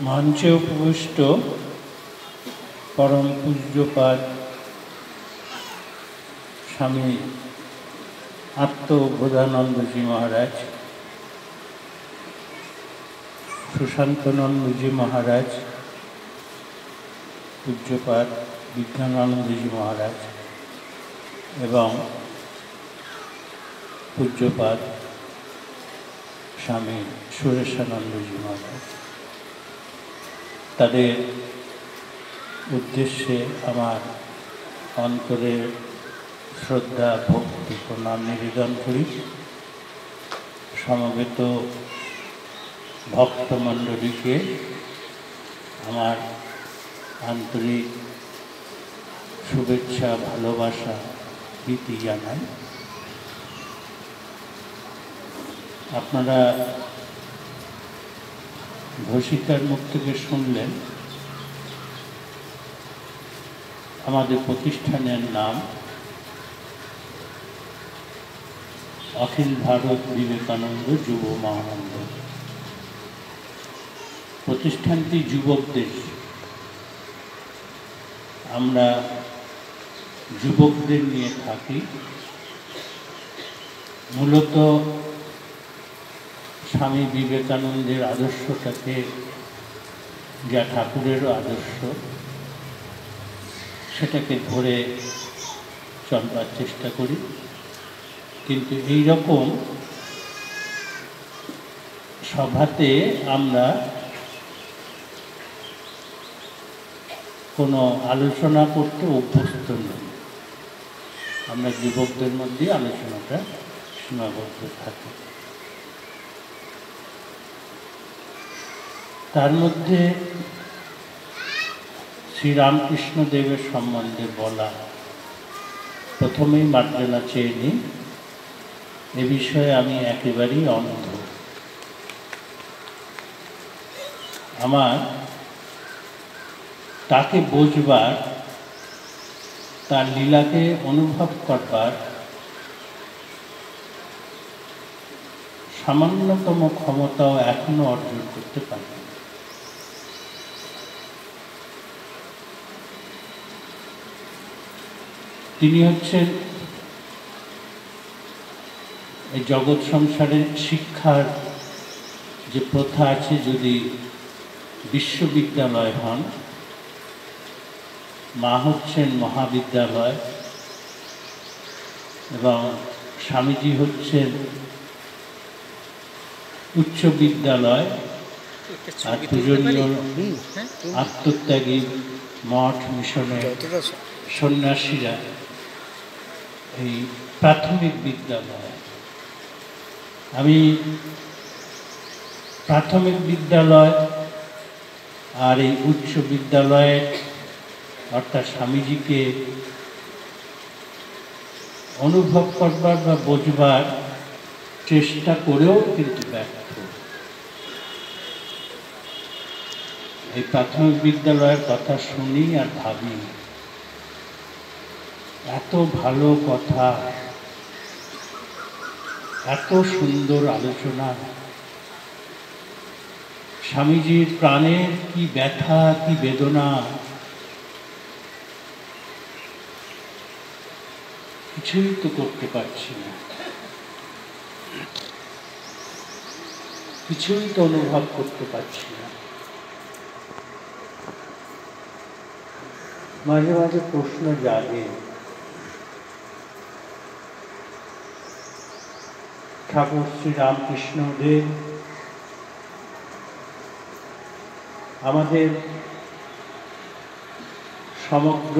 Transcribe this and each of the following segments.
মঞ্চে উপবিষ্ট পরম পূজ্যপাদ স্বামী আত্মবোধানন্দজি মহারাজ, সুশান্তনন্দজি মহারাজ, পূজ্যপাদ বিজ্ঞানানন্দজি মহারাজ এবং পূজ্যপাদ স্বামী সুরেশানন্দজি মহারাজ, তাদের উদ্দেশ্যে আমার অন্তরের শ্রদ্ধা ভক্তি প্রণাম নিবেদন করি। সমবেত ভক্তমণ্ডলীকে আমার আন্তরিক শুভেচ্ছা, ভালোবাসা, প্রীতি জানাই। আপনারা ঘোষিকার মুখ থেকে শুনলেন আমাদের প্রতিষ্ঠানের নাম অখিল ভারত বিবেকানন্দ যুব মহানন্দ। প্রতিষ্ঠানটি যুবকদের, আমরা যুবকদের নিয়ে থাকি। মূলত স্বামী বিবেকানন্দের আদর্শটাকে, যা ঠাকুরেরও আদর্শ, সেটাকে ধরে চলবার চেষ্টা করি। কিন্তু এই রকম সভাতে আমরা কোনো আলোচনা করতে অভ্যস্ত নই। আমরা যুবকদের মধ্যে আলোচনাটা সীমাবদ্ধ থাকি। তার মধ্যে শ্রীরামকৃষ্ণ দেবের সম্বন্ধে বলা, প্রথমেই মার্জনা চেয়ে নিই, এ বিষয়ে আমি একেবারেই অন্ধ। আমার তাকে বুঝবার, তার লীলাকে অনুভব করবার সামান্যতম ক্ষমতাও এখনো অর্জন করতে পারি। তিনি হচ্ছেন এই জগৎ সংসারের শিক্ষার যে প্রথা আছে, যদি বিশ্ববিদ্যালয় হন, মা হচ্ছেন মহাবিদ্যালয় এবং স্বামীজি হচ্ছেন উচ্চ বিদ্যালয়, আর দুজনীয় আত্মত্যাগী মঠ মিশনের সন্ন্যাসীরা এই প্রাথমিক বিদ্যালয়। আমি প্রাথমিক বিদ্যালয় আর এই উচ্চ বিদ্যালয়ে অর্থাৎ স্বামীজিকে অনুভব করবার বা বোঝবার চেষ্টা করেও কিন্তু ব্যর্থ। এই প্রাথমিক বিদ্যালয়ের কথা শুনি আর ভাবি, এত ভালো কথা, এত সুন্দর আলোচনা, স্বামীজির প্রাণের কি ব্যথা, কি বেদনা, কিছুই তো করতে পারছি না, কিছুই তো অনুভব করতে পারছি না। মাঝে মাঝে প্রশ্ন জাগে, ঠাকুর শ্রীরামকৃষ্ণ দেব আমাদের সমগ্র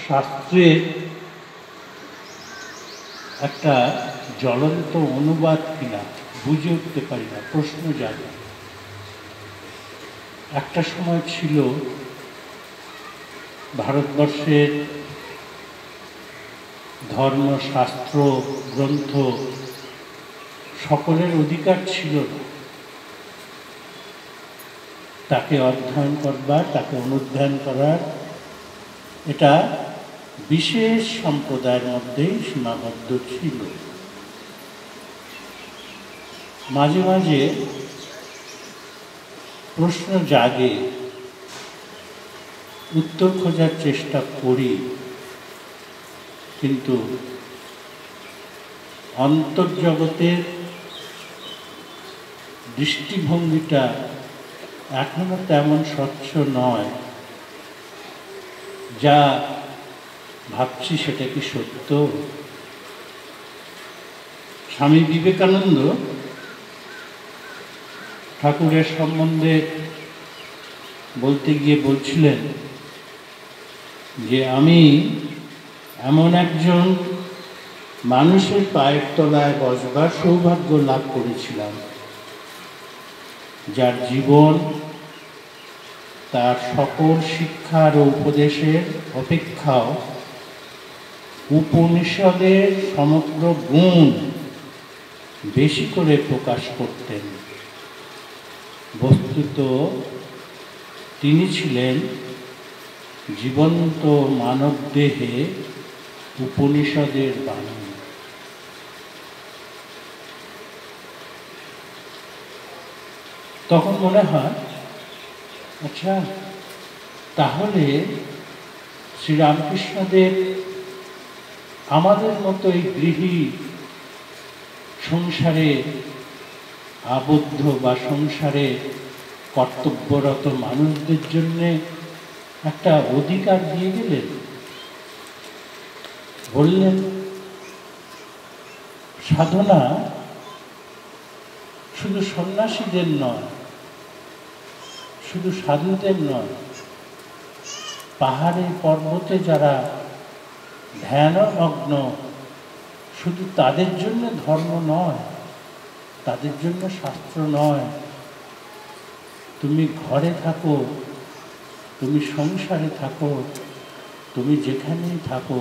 শাস্ত্রের একটা জ্বলন্ত অনুবাদ কিনা বুঝে উঠতে পারি না, প্রশ্ন জাগে। একটা সময় ছিল ভারতবর্ষের ধর্মশাস্ত্র গ্রন্থ সকলের অধিকার ছিল না, তাকে অধ্যয়ন করবার, তাকে অনুধ্যান করার, এটা বিশেষ সম্প্রদায়ের মধ্যেই সীমাবদ্ধ ছিল। মাঝে মাঝে প্রশ্ন জাগে, উত্তর খোঁজার চেষ্টা করি, কিন্তু অন্তর্জগতের দৃষ্টিভঙ্গিটা এখনো তেমন স্বচ্ছ নয়। যা ভাবছি সেটা কি সত্য? স্বামী বিবেকানন্দ ঠাকুরের সম্বন্ধে বলতে গিয়ে বলছিলেন যে আমি এমন একজন মানুষের পায়ের তলায় বসবার সৌভাগ্য লাভ করেছিলাম, যার জীবন তার সকল শিক্ষার ও উপদেশের অপেক্ষাও উপনিষদের সমগ্র গুণ বেশি করে প্রকাশ করতেন। বস্তুত তিনি ছিলেন জীবন্ত মানবদেহে উপনিষদের বাণী। তখন মনে হয়, আচ্ছা তাহলে শ্রীরামকৃষ্ণদেব আমাদের মতো এই গৃহী সংসারে আবদ্ধ বা সংসারে কর্তব্যরত মানুষদের জন্য একটা অধিকার দিয়ে গেলেন। বললেন সাধনা শুধু সন্ন্যাসীদের নয়, শুধু সাধুদের নয়, পাহাড়ে পর্বতে যারা ধ্যানমগ্ন শুধু তাদের জন্য ধর্ম নয়, তাদের জন্য শাস্ত্র নয়। তুমি ঘরে থাকো, তুমি সংসারে থাকো, তুমি যেখানেই থাকো,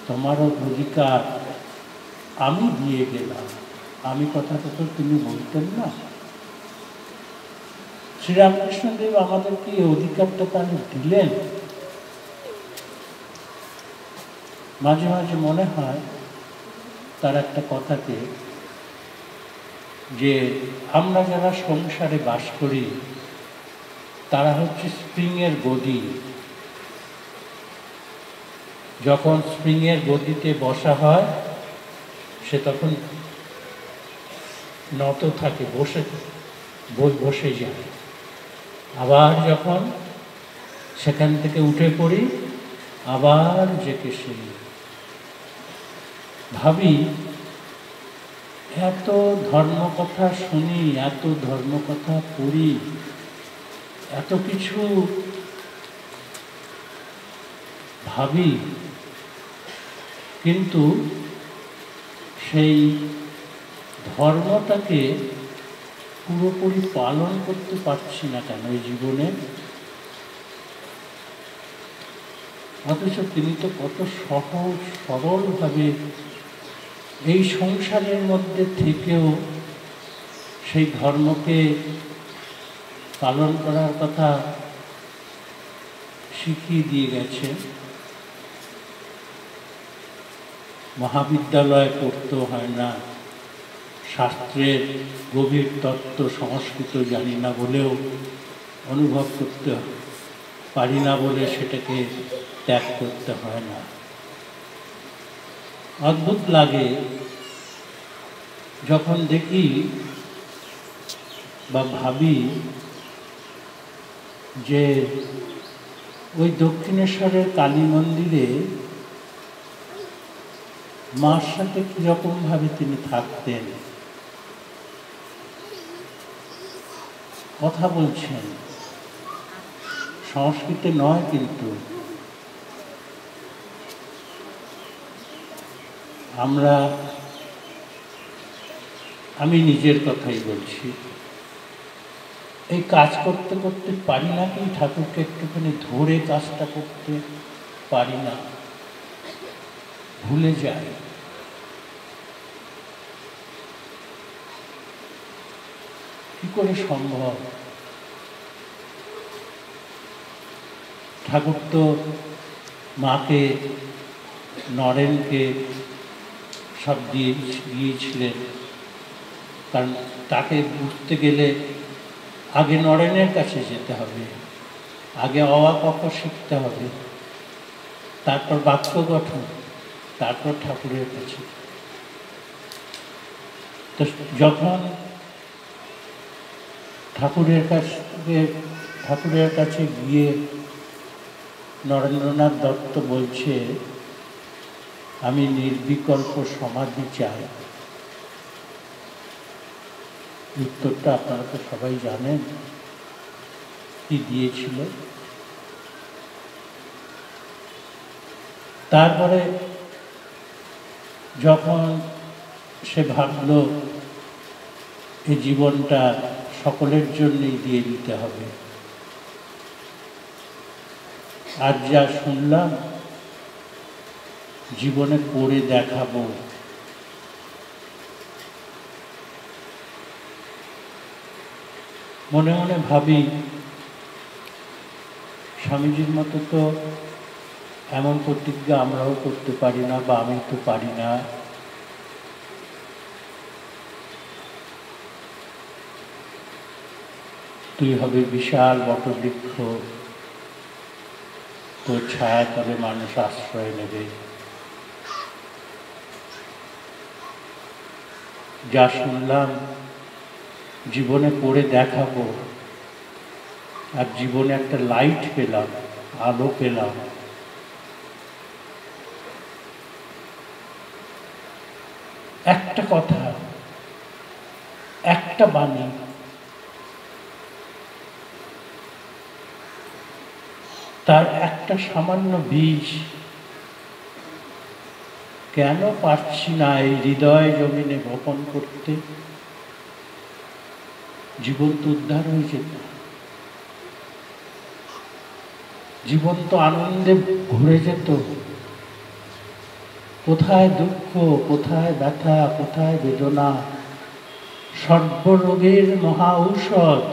তোমারও অধিকার আমি দিয়ে গেলাম। আমি কথাটা তো তিনি বলতেন না। শ্রীরামকৃষ্ণদেব আমাদেরকে এই অধিকারটা তাহলে দিলেন। মাঝে মাঝে মনে হয় তার একটা কথাকে, যে আমরা যারা সংসারে বাস করি তারা হচ্ছে স্প্রিংয়ের গদি। যখন স্প্রিংয়ের গদিতে বসা হয় সে তখন নত থাকে, বসে যায়। আবার যখন সেখান থেকে উঠে পড়ি আবার জেকে শুনি। ভাবি এত ধর্মকথা শুনি, এত ধর্মকথা পড়ি, এত কিছু ভাবি, কিন্তু সেই ধর্মটাকে পুরোপুরি পালন করতে পারছি না কেন এই জীবনে? অথচ তিনি তো কত সহজ সরলভাবে এই সংসারের মধ্যে থেকেও সেই ধর্মকে পালন করার কথা শিখিয়ে দিয়ে গেছে। মহাবিদ্যালয়ে পড়তেও হয় না, শাস্ত্রের গভীর তত্ত্ব সংস্কৃত জানি না বলেও, অনুভব করতে পারি না বলে সেটাকে ত্যাগ করতে হয় না। অদ্ভুত লাগে যখন দেখি বা ভাবি যে ওই দক্ষিণেশ্বরের কালী মন্দিরে মার সাথে কীরকমভাবে তিনি থাকতেন, কথা বলছেন, সংস্কৃতে নয় কিন্তু। আমি নিজের কথাই বলছি, এই কাজ করতে করতে পারি না কি ঠাকুরকে একটুখানি ধরে কাজটা করতে পারি না, ভুলে যাই। কি করে সম্ভব? ঠাকুর তো মাকে, নরেনকে সব দিয়েছিলেন, কারণ তাকে বুঝতে গেলে আগে নরেনের কাছে যেতে হবে, আগে অ আ ক খ শিখতে হবে, তারপর বাক্য গঠন, তারপর ঠাকুরের কাছে। তো যখন ঠাকুরের কাছে গিয়ে নরেন্দ্রনাথ দত্ত বলছে, আমি নির্বিকল্প সমাধি চাই, উত্তরটা আপনারা তো সবাই জানেন কি দিয়েছিল। তারপরে যখন সে ভাবল এই জীবনটা সকলের জন্যই দিয়ে দিতে হবে, আর যা শুনলাম জীবনে করে দেখাবো, মনে মনে ভাবি স্বামীজির মতো তো এমন প্রতিজ্ঞা আমরাও করতে পারি না, বা আমি তো পারি না। তুই হবে বিশাল বটবৃক্ষ, তোর ছায়া তবে মানুষ আশ্রয় নেবে। যা শুনলাম জীবনে করে দেখাবো, আর জীবনে একটা লাইট পেলাম, আলো পেলাম। একটা কথা, একটা বাণী, তার একটা সামান্য বীজ, কেন পারছি না এই হৃদয় জমিনে বপন করতে? জীবন তো উদ্ধার হয়ে যেত, জীবন তো আনন্দে ঘুরে যেত। কোথায় দুঃখ, কোথায় ব্যথা, কোথায় বেদনা? সর্বরোগের মহা ঔষধ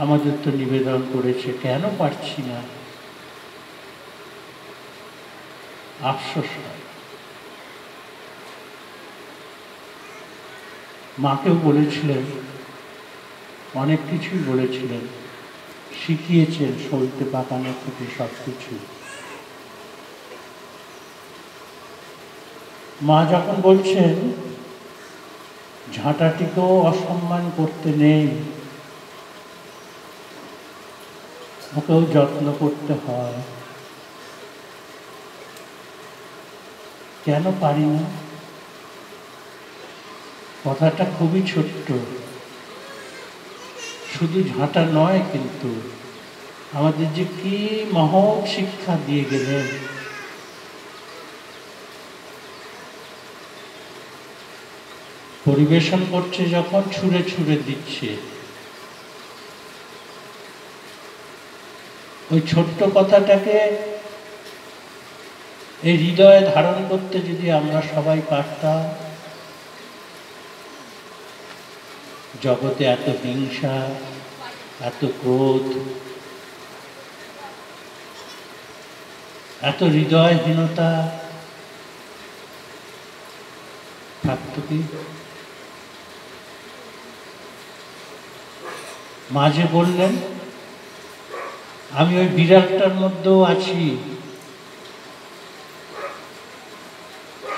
আমাদের তো নিবেদন করেছে, কেন পারছি না? আফসোস হয়। মাকেও বলেছিলেন, অনেক কিছুই বলেছিলেন, শিখিয়েছেন সলতে পাকানো থেকে সব কিছু। মা যখন বলছেন ঝাঁটাটিকেও অসম্মান করতে নেই, ওকেও যত্ন করতে হয়, কেন পারি না? কথাটা খুবই ছোট্ট, শুধু ঝাঁটা নয়, কিন্তু আমাদের যে কি মহৎ শিক্ষা দিয়ে গেলেন। পরিবেশন করছে যখন ছুঁড়ে ছুঁড়ে দিচ্ছে, ওই ছোট্ট কথাটাকে এই হৃদয়ে ধারণ করতে যদি আমরা সবাই পারতাম, জগতে এত হিংসা, এত ক্রোধ, এত হৃদয়হীনতা থাকত কি? মাঝে বললেন, আমি ওই বিড়ালটার মধ্যেও আছি,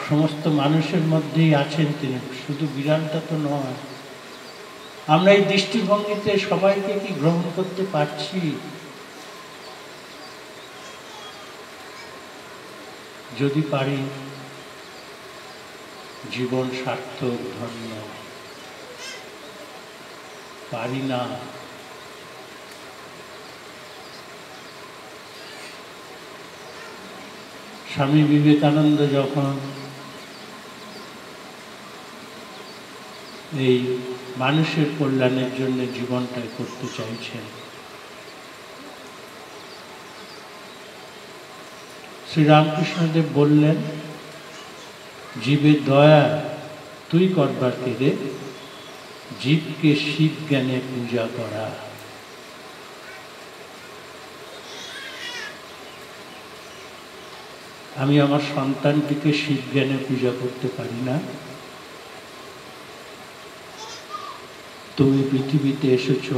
সমস্ত মানুষের মধ্যেই আছেন তিনি, শুধু বিড়ালটা তো নয়। আমরা এই দৃষ্টিভঙ্গিতে সবাইকে কি গ্রহণ করতে পারছি? যদি পারি, জীবন সার্থক, ধন্য। পারি না, স্বামী বিবেকানন্দ যখন এই মানুষের কল্যাণের জন্য জীবনটা করতে চাইছেন, শ্রীরামকৃষ্ণদেব বললেন, জীবের দয়া তুই করবার কেড়ে, জীবকে শিব জ্ঞানে পূজা করা। আমি আমার সন্তানটিকে শিব জ্ঞানে পূজা করতে পারি না, তুমি পৃথিবীতে এসেছো,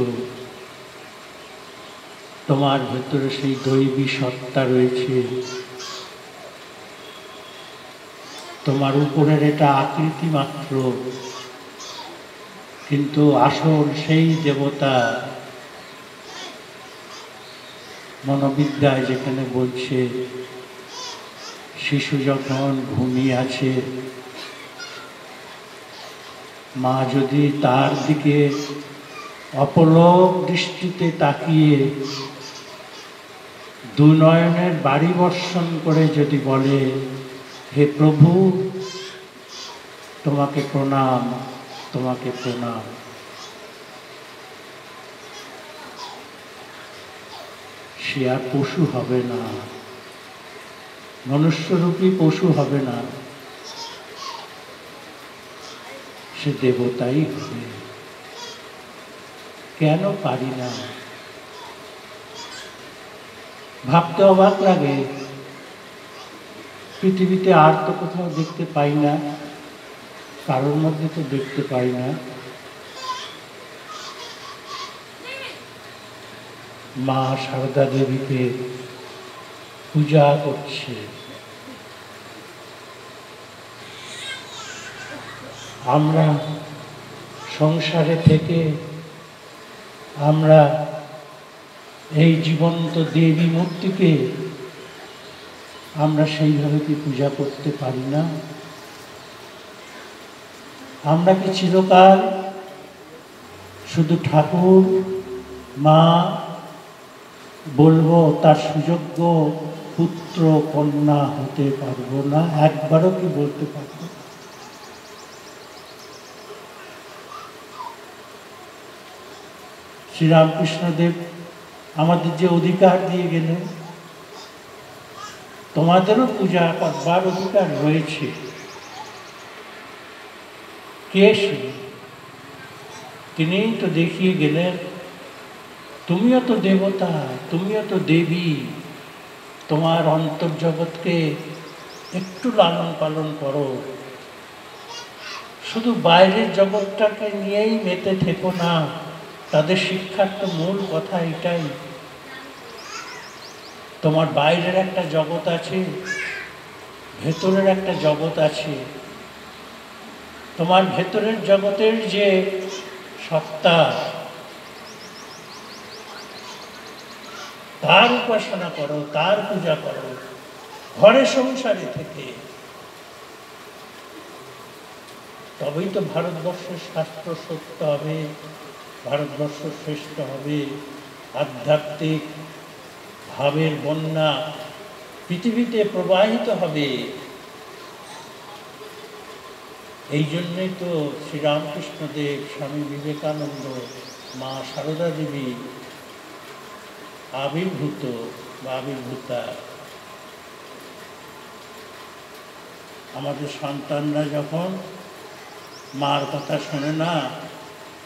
তোমার ভেতরে সেই দৈবী সত্তা রয়েছে। তোমার উপরের এটা আকৃতি মাত্র, কিন্তু আসল সেই দেবতা। মনোবিদ্যায় যেখানে বলছে শিশু যখন ঘুমিয়ে আছে, মা যদি তার দিকে অপলক দৃষ্টিতে তাকিয়ে দুনয়নের বাড়ি বর্ষণ করে যদি বলে, হে প্রভু তোমাকে প্রণাম, তোমাকে প্রণাম, সে আর পশু হবে না, মনুষ্যরূপী পশু হবে না, সে দেবতাই হবে। কেন পারি না? ভাবতে অবাক লাগে, পৃথিবীতে আর তো কোথাও দেখতে পাই না, কারোর মধ্যে তো দেখতে পাই না। মা সারদা দেবীকে পূজা করছে। আমরা সংসারে থেকে আমরা এই জীবন্ত দেবী মূর্তিকে আমরা সেইভাবে কি পূজা করতে পারি না? আমরা কি চিরকাল শুধু ঠাকুর মা বলবো, তার সুযোগ্য পুত্র কন্যা হতে পারবো না? একবারও কি বলতে পারবো? শ্রীরামকৃষ্ণদেব আমাদের যে অধিকার দিয়ে গেলেন, তোমাদেরও পূজা করবার অধিকার রয়েছে। কে সে? তিনিই তো দেখিয়ে গেলেন, তুমিও তো দেবতা, তুমিও তো দেবী, তোমার অন্তর্জগৎকে একটু লালন পালন করো, শুধু বাইরের জগৎটাকে নিয়েই মেতে থেকো না। তাদের শিক্ষার তো মূল কথা এটাই, তোমার বাইরের একটা জগৎ আছে, ভেতরের একটা জগৎ আছে। তোমার ভেতরের জগতের যে সত্তা, তার উপাসনা করো, তার পূজা করো, ঘরে সংসারে থেকে। তবেই তো ভারতবর্ষের শাস্ত্র সত্য হবে, ভারতবর্ষ শ্রেষ্ঠ হবে, আধ্যাত্মিক ভাবের বন্যা পৃথিবীতে প্রবাহিত হবে। এই জন্যই তো শ্রীরামকৃষ্ণদেব, স্বামী বিবেকানন্দ, মা সারদা দেবী আবির্ভূত বা আবির্ভূতা। আমাদের সন্তানরা যখন মার কথা শোনে না,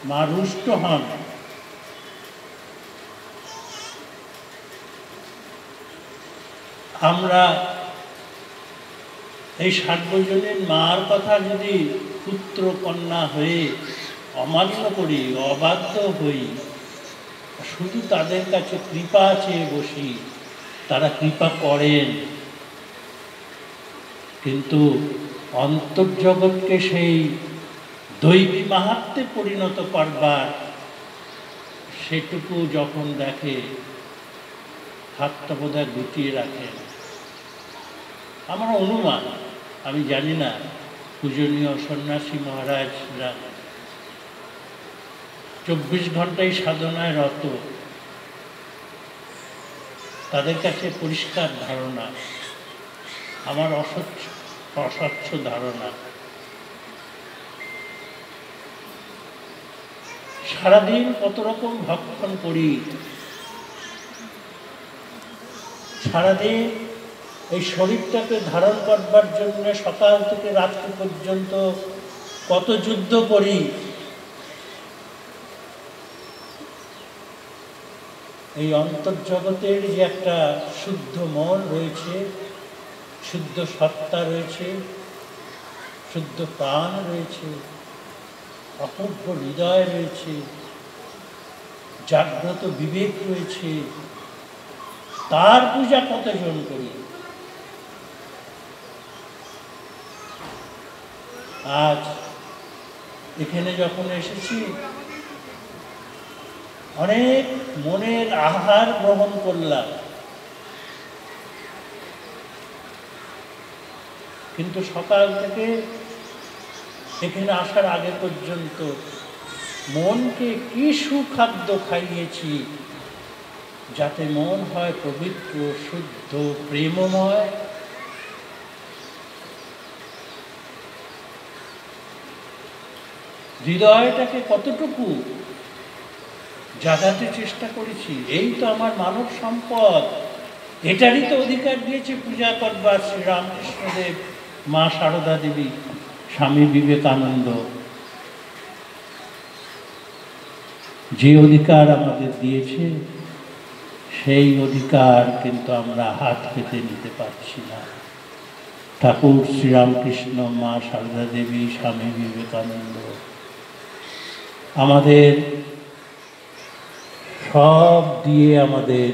মা রুষ্ট হন। আমরা এই সার্বজনীন মার কথা যদি পুত্র কন্যা হয়ে অমান্য করি, অবাধ্য হই, শুধু তাদের কাছে কৃপা চেয়ে বসি, তারা কৃপা করেন, কিন্তু অন্তর্জগৎকে সেই দৈবী মাহাত্ম্যে পরিণত করবার সেটুকু যখন দেখে, হাতটা বোধহয় গুটিয়ে রাখেন। আমার অনুমান, আমি জানি না, পূজনীয় সন্ন্যাসী মহারাজরা 24 ঘন্টাই সাধনায় রত, তাদের কাছে পরিষ্কার ধারণা, আমার অস্বচ্ছ ধারণা। সারাদিন কত রকম ভক্ষণ করি, সারাদিন এই শরীরটাকে ধারণ করবার জন্য সকাল থেকে রাত্রি পর্যন্ত কত যুদ্ধ করি। এই অন্তর্জগতের যে একটা শুদ্ধ মন রয়েছে, শুদ্ধ সত্তা রয়েছে, শুদ্ধ প্রাণ রয়েছে, অপূর্ব হৃদয় রয়েছে, জাগ্রত বিবেক রয়েছে, তার পূজা কতজন করি? আজ এখানে যখন এসেছি অনেক মনের আহার গ্রহণ করলাম, কিন্তু সকাল থেকে এখানে আসার আগে পর্যন্ত মনকে কি সুখাদ্য খাইয়েছি যাতে মন হয় পবিত্র, শুদ্ধ, প্রেমময়। হৃদয়টাকে কতটুকু জাগাতে চেষ্টা করেছি। এই তো আমার মানব সম্পদ, এটারই তো অধিকার দিয়েছে পূজা করবার শ্রীরামকৃষ্ণদেব, মা সারদা দেবী, স্বামী বিবেকানন্দ। যে অধিকার আমাদের দিয়েছে সেই অধিকার কিন্তু আমরা হাত পেতে নিতে পারছি না। ঠাকুর শ্রীরামকৃষ্ণ, মা সারদা দেবী, স্বামী বিবেকানন্দ আমাদের সব দিয়ে আমাদের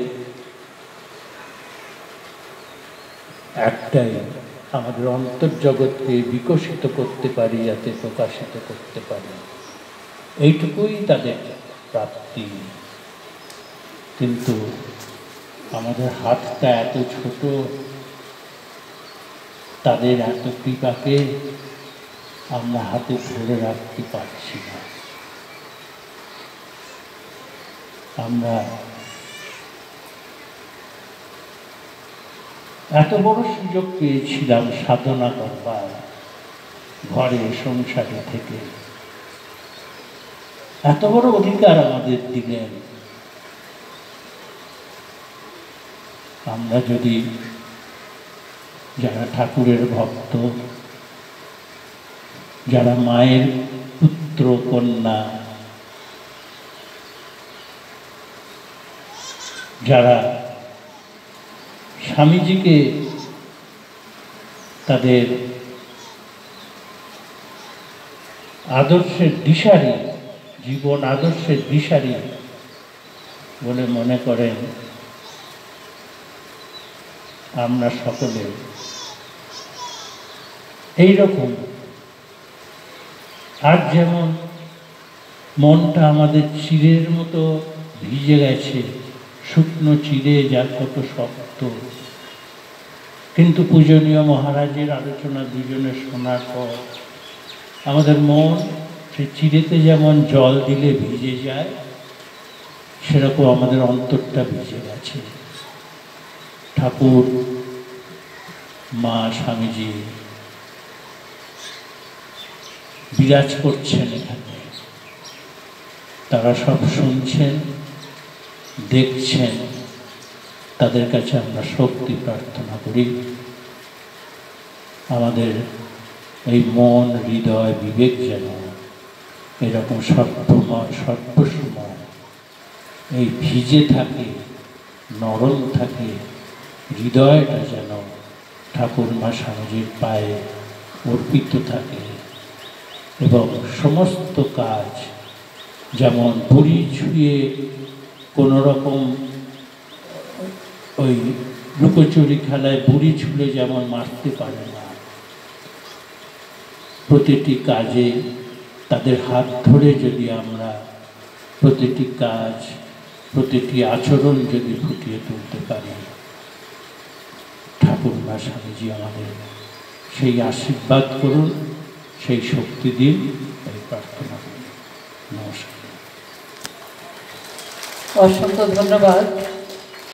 একটাই, আমাদের অন্তর্জগৎকে বিকশিত করতে পারি, যাতে প্রকাশিত করতে পারি, এইটুকুই তাদের প্রাপ্তি। কিন্তু আমাদের হাতটা এত ছোট, তাদের এত কৃপাকে আমরা হাতে ধরে রাখতে পারছি না। আমরা এত বড় সুযোগ পেয়েছিলাম সাধনা করবার, ঘরে সংসারে থেকে এত বড় অধিকার আমাদের দিলেন। আমরা যদি যারা ঠাকুরের ভক্ত, যারা মায়ের পুত্র কন্যা, যারা স্বামীজিকে তাদের আদর্শের দিশারি, জীবন আদর্শের দিশারি বলে মনে করেন, আমরা সকলে এইরকম। আর যেমন মনটা আমাদের চিড়ের মতো ভিজে গেছে, শুকনো চিড়ে যার কত শক্ত, কিন্তু পূজনীয় মহারাজের আলোচনা দুজনে শোনার পর আমাদের মন সে চিড়েতে যেমন জল দিলে ভিজে যায়, সেরকম আমাদের অন্তরটা ভিজে গেছে। ঠাকুর, মা, স্বামীজি বিরাজ করছেন এখানে, তারা সব শুনছেন, দেখছেন। তাদের কাছে আমরা শক্তি প্রার্থনা করি, আমাদের এই মন, হৃদয়, বিবেক যেন এরকম সর্বসময় এই ভিজে থাকে, নরম থাকে, হৃদয়টা যেন ঠাকুর মা স্বামীজির পায়ে অর্পিত থাকে, এবং সমস্ত কাজ যেমন বুড়ি ছুঁয়ে কোনো রকম ওই লুকোচুরি খেলায় বুড়ি ছুঁলে যেমন মারতে পারে না, প্রতিটি কাজে তাদের হাত ধরে যদি আমরা প্রতিটি কাজ, প্রতিটি আচরণ যদি ফুটিয়ে তুলতে পারি, ঠাকুর মা স্বামীজি আমাদের সেই আশীর্বাদ করুন, সেই শক্তি দিন, এই প্রার্থনা করি। নমস্কার। অসংখ্য ধন্যবাদ।